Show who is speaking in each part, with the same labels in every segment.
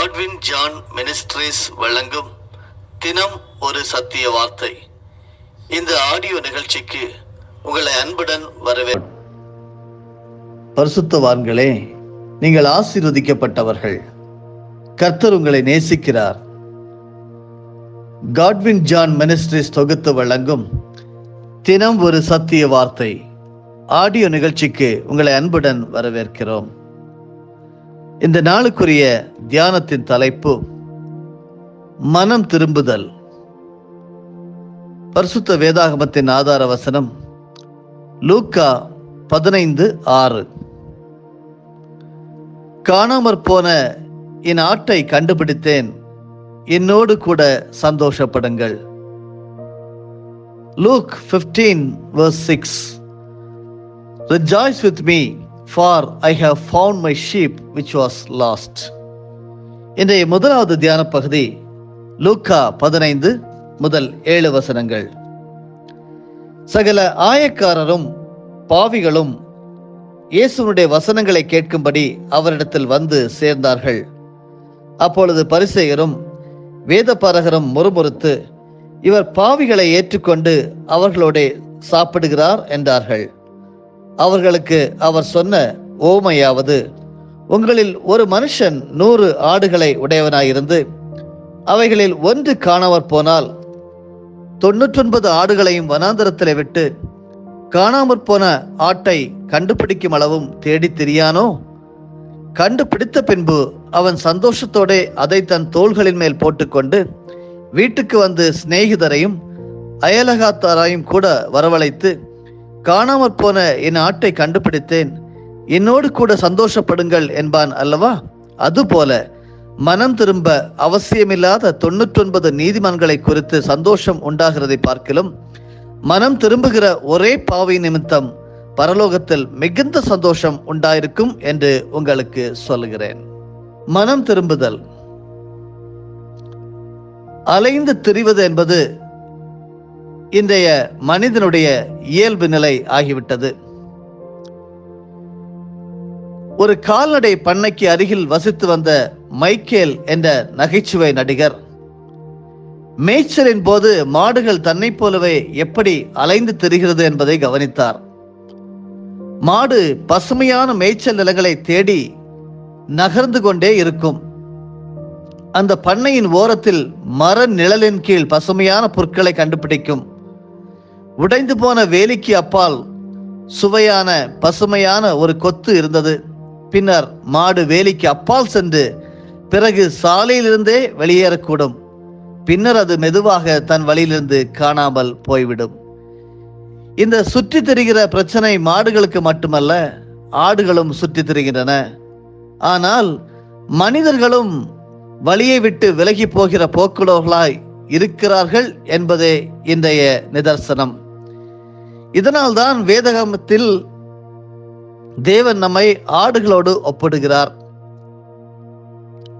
Speaker 1: Godwin John ministries வழங்கும் தினம் ஒரு சத்திய வார்த்தை. இந்த ஆடியோ நிகழ்ச்சிக்கு உங்களை அன்புடன் வரவேற்கிறேன்.
Speaker 2: பரிசுத்தவான்களே, நீங்கள் ஆசீர்வதிக்கப்பட்டவர்கள். கர்த்தர் உங்களை நேசிக்கிறார். காட்வின் ஜான் மினிஸ்ட்ரீஸ் தொகுத்து வழங்கும் தினம் ஒரு சத்திய வார்த்தை ஆடியோ நிகழ்ச்சிக்கு உங்களை அன்புடன் வரவேற்கிறோம். இந்த நாளுக்குரிய தியானத்தின் தலைப்பு மனம் திரும்புதல். பரிசுத்த வேதாகமத்தின் ஆதார வசனம் லூக்கா 15:6. காணாமற் போன என் ஆட்டை கண்டுபிடித்தேன், என்னோடு கூட சந்தோஷப்படுங்கள். Luke 15:6. Rejoice with me, for I have found my sheep which was lost. இன்றைய முதலாவது தியான பகுதி லூக்கா 15-7 வசனங்கள். சகல ஆயக்காரரும் பாவிகளும் இயேசுனுடைய வசனங்களை கேட்கும்படி அவரிடத்தில் வந்து சேர்ந்தார்கள். அப்பொழுது பரிசேயரும் வேதபாரகரும் முறுமுறுத்து, இவர் பாவிகளை ஏற்றுக்கொண்டு அவர்களோட சாப்பிடுகிறார் என்றார்கள். அவர்களுக்கு அவர் சொன்ன ஓமையாவது, உங்களில் ஒரு மனுஷன் 100 ஆடுகளை உடையவனாயிருந்து அவைகளில் ஒன்று காணாமற் போனால் 99 ஆடுகளையும் வனாந்தரத்திலே விட்டு காணாமற் போன ஆட்டை கண்டுபிடிக்கும் அளவும் தேடி திரியானோ? கண்டுபிடித்த பின்பு அவன் சந்தோஷத்தோட அதை தன் தோள்களின் மேல் போட்டுக்கொண்டு வீட்டுக்கு வந்து சிநேகிதரையும் அயலகாத்தாரையும் கூட வரவழைத்து, காணாமற் போன என் ஆட்டை கண்டுபிடித்தேன், என்னோடு கூட சந்தோஷப்படுங்கள் என்பான் அல்லவா? அதுபோல மனம் திரும்ப அவசியமில்லாத 99 நீதிமான்களை குறித்து சந்தோஷம் உண்டாகிறதை பார்க்கிலும் மனம் திரும்புகிற ஒரே பாவி நிமித்தம் பரலோகத்தில் மிகுந்த சந்தோஷம் உண்டாயிருக்கும் என்று உங்களுக்கு சொல்லுகிறேன். மனம் திரும்புதல். அலைந்து திரிவது என்பது இன்றைய மனிதனுடைய இயல்பு நிலை ஆகிவிட்டது. ஒரு கால்நடை பண்ணைக்கு அருகில் வசித்து வந்த மைக்கேல் என்ற நகைச்சுவை நடிகர் மேய்ச்சலின் போது மாடுகள் தன்னை போலவே எப்படி அலைந்து திரிகிறது என்பதை கவனித்தார். மாடு பசுமையான மேய்ச்சல் நிலங்களை தேடி நகர்ந்து கொண்டே இருக்கும். அந்த பண்ணையின் ஓரத்தில் மர நிழலின் கீழ் பசுமையான புற்களை கண்டுபிடிக்கும். உடைந்து போன வேலிக்கு அப்பால் சுவையான பசுமையான ஒரு கொத்து இருந்தது. பின்னர் மாடு வேலிக்கு அப்பால் சென்று பிறகு சாலையிலிருந்தே வெளியேறக்கூடும். பின்னர் அது மெதுவாக தன் வழியிலிருந்து காணாமல் போய்விடும். இந்த சுற்றி திரிகிற பிரச்சனை மாடுகளுக்கு மட்டுமல்ல, ஆடுகளும் சுற்றி திரிகின்றன. ஆனால் மனிதர்களும் வழியை விட்டு விலகி போகிற போக்குள்ளவர்களாய் இருக்கிறார்கள் என்பதே இன்றைய நிதர்சனம். இதனால்தான் வேதாகமத்தில் தேவன் நம்மை ஆடுகளோடு ஒப்பிடுகிறார்.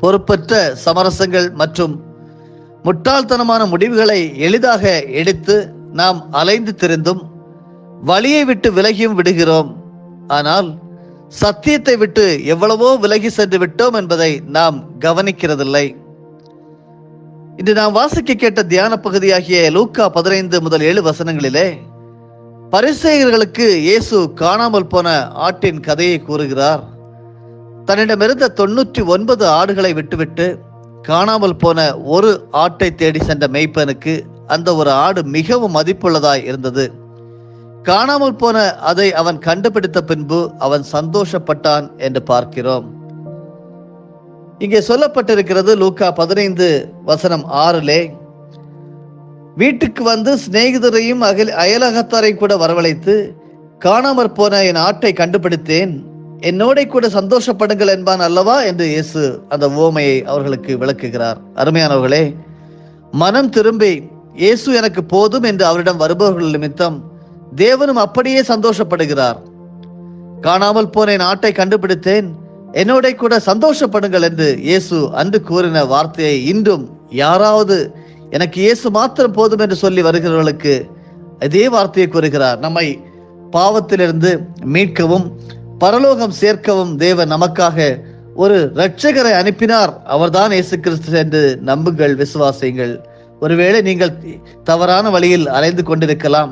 Speaker 2: பொறுப்பற்ற சமரசங்கள் மற்றும் முட்டாள்தனமான முடிவுகளை எளிதாக எடுத்து நாம் அலைந்து திரிந்தும் வழியை விட்டு விலகியும் விடுகிறோம். ஆனால் சத்தியத்தை விட்டு எவ்வளவோ விலகி சென்று விட்டோம் என்பதை நாம் கவனிக்கிறதில்லை. இன்று நாம் வாசிக்க கேட்ட தியான பகுதியாகிய லூக்கா 15-7 வசனங்களிலே பரிசேயர்களுக்கு இயேசு காணாமல் போன ஆட்டின் கதையை கூறுகிறார். தன்னிடமிருந்த 99 ஆடுகளை விட்டுவிட்டு காணாமல் போன ஒரு ஆட்டை தேடி சென்ற மேய்ப்பனுக்கு அந்த ஒரு ஆடு மிகவும் மதிப்புள்ளதாய் இருந்தது. காணாமல் போன அதை அவன் கண்டுபிடித்த பின்பு அவன் சந்தோஷப்பட்டான் என்று பார்க்கிறோம். இங்கே சொல்லப்பட்டிருக்கிறது லூக்கா 15:6. வீட்டுக்கு வந்து சிநேகிதரையும் அயலகத்தாரையும் கூட வரவழைத்து, காணாமற் போன என் ஆட்டை கண்டுபிடித்தேன், என்னோட கூட சந்தோஷப்படுங்கள் என்பான் அல்லவா என்று இயேசு அந்த உவமையை அவர்களுக்கு விளக்குகிறார். அருமையானவர்களே, மனம் திரும்பி இயேசு எனக்கு போதும் என்று அவரிடம் வருபவர்கள் நிமித்தம் தேவனும் அப்படியே சந்தோஷப்படுகிறார். காணாமல் போன என் ஆட்டை கண்டுபிடித்தேன், என்னோட கூட சந்தோஷப்படுங்கள் என்று இயேசு அன்று கூறின வார்த்தையை இன்றும் யாராவது எனக்கு இயேசு மாத்திரம் போதும் என்று சொல்லி வருகிறவர்களுக்கு இதே வார்த்தையை கூறுகிறார். நம்மை பாவத்திலிருந்து மீட்கவும் பரலோகம் சேர்க்கவும் தேவன் நமக்காக ஒரு இரட்சகரை அனுப்பினார், அவர்தான் இயேசு கிறிஸ்து என்று நம்புங்கள், விசுவாசியுங்கள். ஒருவேளை நீங்கள் தவறான வழியில் அலைந்து கொண்டிருக்கலாம்.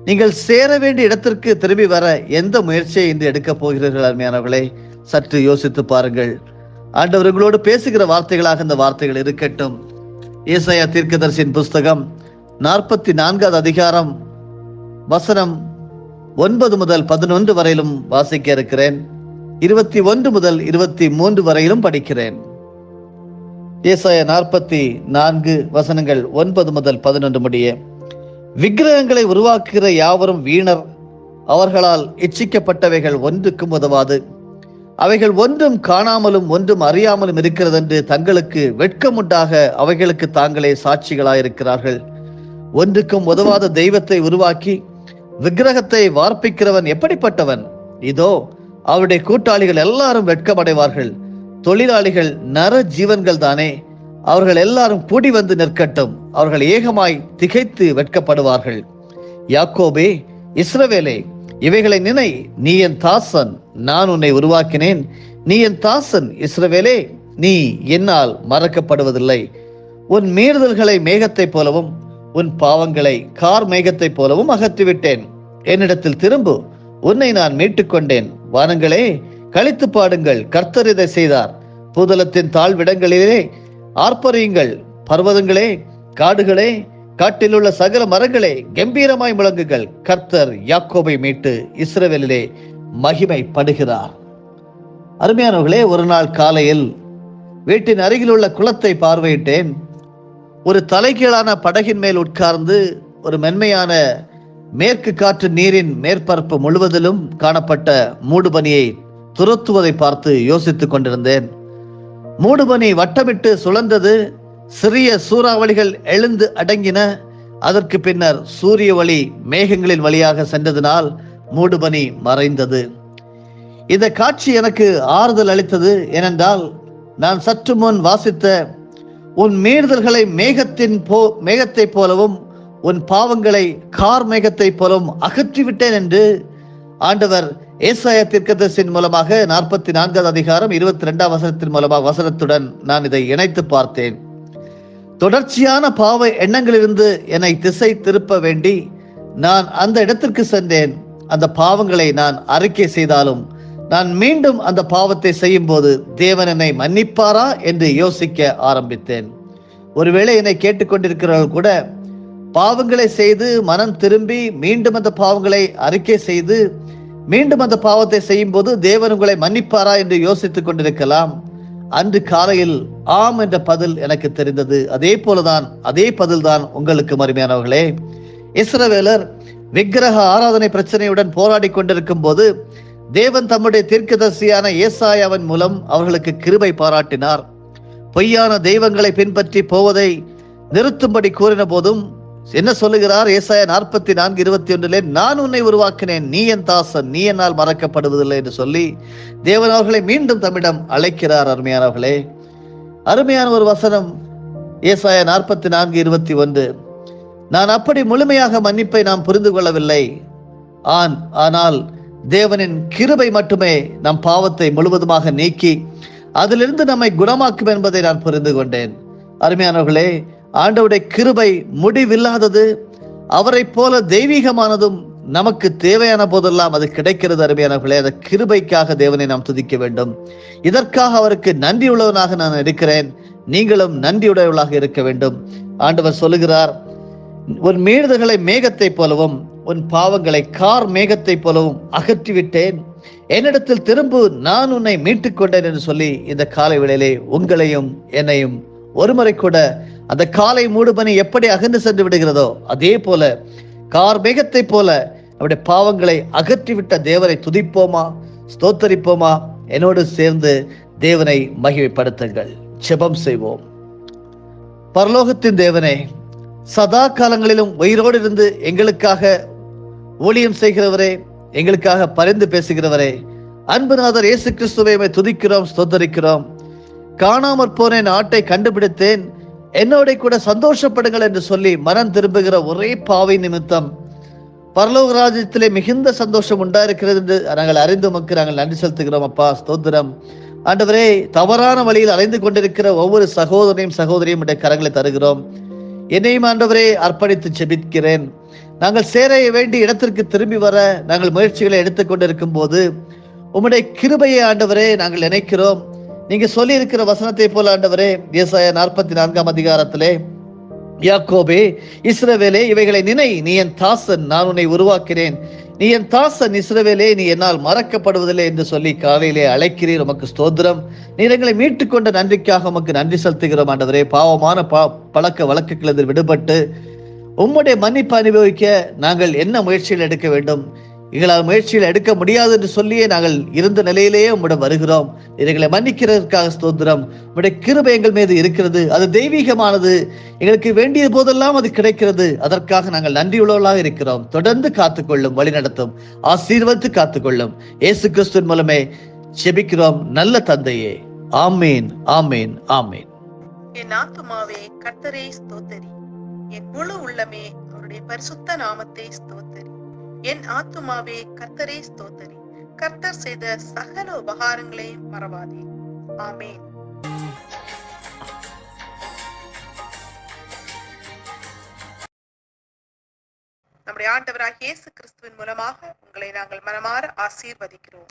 Speaker 2: நீங்கள் சேர வேண்டிய இடத்திற்கு திரும்பி வர எந்த முயற்சியை இன்று எடுக்கப் போகிறீர்கள்? அருமையானவர்களே, சற்று யோசித்து பாருங்கள். ஆண்டவர் உங்களோடு பேசுகிற வார்த்தைகளாக இந்த வார்த்தைகள் இருக்கட்டும். ஏசாயா தீர்க்கதரிசியின் புஸ்தகம் 44வது அதிகாரம் வசனம் 9 முதல் 11 வரையிலும் வாசிக்க இருக்கிறேன். 21 முதல் 23 வரையிலும் படிக்கிறேன். ஏசாயா 44 வசனங்கள் 9 முதல் 11 முடிய. விக்கிரகங்களை உருவாக்குகிற யாவரும் வீணர், அவர்களால் இச்சிக்கப்பட்டவைகள் ஒன்றுக்கும் உதவாது. அவைகள் ஒன்றும் காணாமலும் ஒன்றும் அறியாமலும் இருக்கிறது என்று தங்களுக்கு வெட்கமுண்டாக அவைகளுக்கு தாங்களே சாட்சிகளாயிருக்கிறார்கள். ஒன்றுக்கும் உதவாத தெய்வத்தை உருவாக்கி விக்கிரகத்தை வார்ப்பிக்கிறவன் எப்படிப்பட்டவன்? இதோ அவருடைய கூட்டாளிகள் எல்லாரும் வெட்கமடைவார்கள். தொழிலாளிகள் நர ஜீவன்கள் தானே, அவர்கள் எல்லாரும் கூடி வந்து நிற்கட்டும். அவர்கள் ஏகமாய் திகைத்து வெட்கப்படுவார்கள். யாக்கோபே, இஸ்ரவேலே, இவைகளை நினை. நீ என் தாசன், நான் உன்னை உருவாக்கினேன். நீ என் தாசன், இஸ்ரவேலே, நீ என்னால் மறக்கப்படுவதில்லை. உன் மீறுதல்களை மேகத்தைப் போலவும் உன் பாவங்களை கார் மேகத்தைப் போலவும் அகற்றிவிட்டேன். என்னிடத்தில் திரும்பு, உன்னை நான் மீட்டுக்கொண்டேன். வானங்களே, களித்து பாடுங்கள், கர்த்தர் இதை செய்தார். பூதலத்தின் தாழ்விடங்களிலே ஆர்ப்பரியுங்கள். பர்வதங்களே, காடுகளே, காட்டில் உள்ள சகல மரங்களே, கம்பீரமாய் முழங்குங்கள். கர்த்தர் யாக்கோபை மீட்டு இஸ்ரவேலிலே மகிமைப்படுகிறார். அருமையானவர்களே, ஒரு நாள் காலையில் வீட்டின் அருகில் உள்ள குளத்தை பார்வையிட்டேன். ஒரு தலைகீழான படகின் மேல் உட்கார்ந்து ஒரு மென்மையான மேற்கு காற்று நீரின் மேற்பரப்பு முழுவதிலும் காணப்பட்ட மூடுபனியை துரத்துவதை பார்த்து யோசித்துக் கொண்டிருந்தேன். மூடுபனி வட்டமிட்டு சுழன்றது. சிறிய சூறாவளிகள் எழுந்து அடங்கின. அதற்கு பின்னர் சூரிய ஒளி மேகங்களின் வழியாக சென்றதினால் மூடுபனி மறைந்தது. இந்த காட்சி எனக்கு ஆறுதல் அளித்தது. ஏனென்றால் நான் சற்று முன் வாசித்த உன் மீறுதல்களை மேகத்தை போலவும் உன் பாவங்களை கார் மேகத்தை போலவும் அகற்றிவிட்டேன் என்று ஆண்டவர் ஏசாயா தீர்க்கதரிசியின் மூலமாக 44வது அதிகாரம் 22வது வசனத்துடன் நான் இதை இணைத்து பார்த்தேன். தொடர்ச்சியான பாவ எண்ணங்களிலிருந்து என்னை திசை திருப்ப வேண்டி நான் அந்த இடத்திற்கு சென்றேன். அந்த பாவங்களை நான் அறிக்கை செய்தாலும் நான் மீண்டும் அந்த பாவத்தை செய்யும் போது தேவன் என்னை மன்னிப்பாரா என்று யோசிக்க ஆரம்பித்தேன். ஒருவேளை என்னை கேட்டுக்கொண்டிருக்கிறவர்கள் கூட பாவங்களை செய்து மனம் திரும்பி மீண்டும் அந்த பாவங்களை அறிக்கை செய்து மீண்டும் அந்த பாவத்தை செய்யும் போது தேவன் உங்களை மன்னிப்பாரா என்று யோசித்துக் கொண்டிருக்கலாம். அன்று காலையில் ஆம் என்ற பதில் எனக்கு தெரிந்தது. அதே பதில்தான் உங்களுக்கு அருமையானவர்களே. இஸ்ரவேலர் விக்கிரக ஆராதனை பிரச்சனையுடன் போராடி கொண்டிருக்கும் போது தேவன் தம்முடைய தீர்க்கதரிசியான ஏசாயாவின் மூலம் அவர்களுக்கு கிருபை பாராட்டினார். பொய்யான தெய்வங்களை பின்பற்றி போவதை நிறுத்தும்படி கூறின போதும் என்ன சொல்லுகிறார்? ஏசாயா 44:21 நான் உன்னை உருவாக்கினேன், நீ என் தாசன், நீ என்னால் மறக்கப்படுவதில்லை என்று சொல்லி தேவன் அவர்களை மீண்டும் தம்மிடம் அழைக்கிறார். அருமையானவர்களே, அருமையான ஒரு வசனம் ஏசாயா 44:21. நான் அப்படி முழுமையாக மன்னிப்பை நாம் புரிந்து கொள்ளவில்லை. ஆனால் தேவனின் கிருபை மட்டுமே நம் பாவத்தை முழுவதுமாக நீக்கி அதிலிருந்து நம்மை குணமாக்கும் என்பதை நான் புரிந்து கொண்டேன். அருமையானவர்களே, ஆண்டவருடைய கிருபை முடிவில்லாதது. அவரை போல தெய்வீகமானதும் நமக்கு தேவையான போதெல்லாம் அது கிடைக்கிறது. அருமையானவர்களே, அந்த கிருபைக்காக தேவனை நாம் துதிக்க வேண்டும். இதற்காக அவருக்கு நன்றியுள்ளவனாக நான் இருக்கிறேன். நீங்களும் நன்றியுடையவர்களாக இருக்க வேண்டும். ஆண்டவர் சொல்லுகிறார், உன் மீறுதல்களை மேகத்தை போலவும் உன் பாவங்களை கார் மேகத்தை போலவும் அகற்றிவிட்டேன். என்னிடத்தில் திரும்பு, நான் உன்னை மீட்டுக் கொண்டேன் என்று சொல்லி இந்த காலை வேளையிலே உங்களையும் என்னையும் ஒருமுறை கூட அந்த காலை மூடுபனி எப்படி அகன்று சென்று விடுகிறதோ அதே போல கார் மேகத்தை போல அவருடைய பாவங்களை அகற்றிவிட்ட தேவனை துதிப்போமா, ஸ்தோத்தரிப்போமா? என்னோடு சேர்ந்து தேவனை மகிமைப்படுத்துங்கள். ஜெபம் செய்வோம். பரலோகத்தின் தேவனே, சதா காலங்களிலும் உயிரோடு இருந்து எங்களுக்காக ஊழியம் செய்கிறவரே, எங்களுக்காக பரிந்து பேசுகிறவரே, அன்புநாதர் இயேசு கிறிஸ்துவை துதிக்கிறோம், ஸ்தோத்தரிக்கிறோம். காணாமற் போனேன், ஆட்டை கண்டுபிடித்தேன், என்னோட கூட சந்தோஷப்படுங்கள் என்று சொல்லி மனம் திரும்புகிற ஒரே பாவை நிமித்தம் பரலோக ராஜ்யத்திலே மிகுந்த சந்தோஷம் உண்டாயிருக்கிறது என்று நாங்கள் அறிந்து உமக்கு நாங்கள் நன்றி செலுத்துகிறோம். அப்பா, ஸ்தோத்திரம். ஆண்டவரே, தவறான வழியில் அலைந்து கொண்டிருக்கிற ஒவ்வொரு சகோதரனையும் சகோதரியும் உடைய கரங்களை தருகிறோம். என்னையும் ஆண்டவரே அர்ப்பணித்து ஜெபிக்கிறேன். நாங்கள் சேர வேண்டிய இடத்திற்கு திரும்பி வர நாங்கள் முயற்சிகளை எடுத்துக்கொண்டிருக்கும் போது உம்முடைய கிருபையை ஆண்டவரே நாங்கள் நினைக்கிறோம். நீங்க சொல்லி இருக்கிற வசனத்தை போல ஆண்டவரே, ஏசாயா 44 அதிகாரத்திலே, யாக்கோபே, இஸ்ரவேலே, இவைகளை நினை, நீ என் தாசன், நான் உன்னை உருவாக்கினேன், நீ என் தாசன் இஸ்ரவேலே, நீ என்னால் மறக்கப்படுவதில்லை என்று சொல்லி காலையிலே அழைக்கிறீர். உமக்கு ஸ்தோத்திரம். நீர் எங்களை மீட்டுக் கொண்ட நன்றிக்காக உமக்கு நன்றி செலுத்துகிறோம் ஆண்டவரே. பாவமான பழக்க வழக்குகளில் விடுபட்டு உம்முடைய மன்னிப்பு அனுபவிக்க நாங்கள் என்ன முயற்சிகள் எடுக்க வேண்டும்? எங்களால் முயற்சியில் எடுக்க முடியாது என்று சொல்லியே நாங்கள் இருந்த நிலையிலேயே உம்மிடம் வருகிறோம். எங்களை மன்னிக்கிறதற்காக ஸ்தோத்திரம். உம்முடைய கிருபை எங்கள் மீது இருக்கிறது, அது தெய்வீகமானது. எங்களுக்கு வேண்டிய போதெல்லாம் அது கிடைக்கிறது. அதற்காக நாங்கள் நன்றியுள்ளவர்களாக இருக்கிறோம். தொடர்ந்து காத்துக்கொள்ளும், வழி நடத்தும், ஆசீர்வதித்து காத்துக்கொள்ளும். இயேசு கிறிஸ்துவின் மூலமே ஜெபிக்கிறோம் நல்ல தந்தையே. ஆமீன், ஆமீன், ஆமீன்.
Speaker 3: என் ஆத்துமாவே கர்த்தரை ஸ்தோத்தரி, என் முழு உள்ளமே அவருடைய பரிசுத்த நாமத்தை ஸ்தோத்தரி. என் ஆத்துமாவே கர்த்தரை ஸ்தோத்தரி, கர்த்தர் செய்த சகல உபகாரங்களையும் மறவாதே. ஆமேன். நம்முடைய ஆண்டவராகிய இயேசு கிறிஸ்துவின் மூலமாக உங்களை நாங்கள் மனமாற ஆசீர்வதிக்கிறோம்.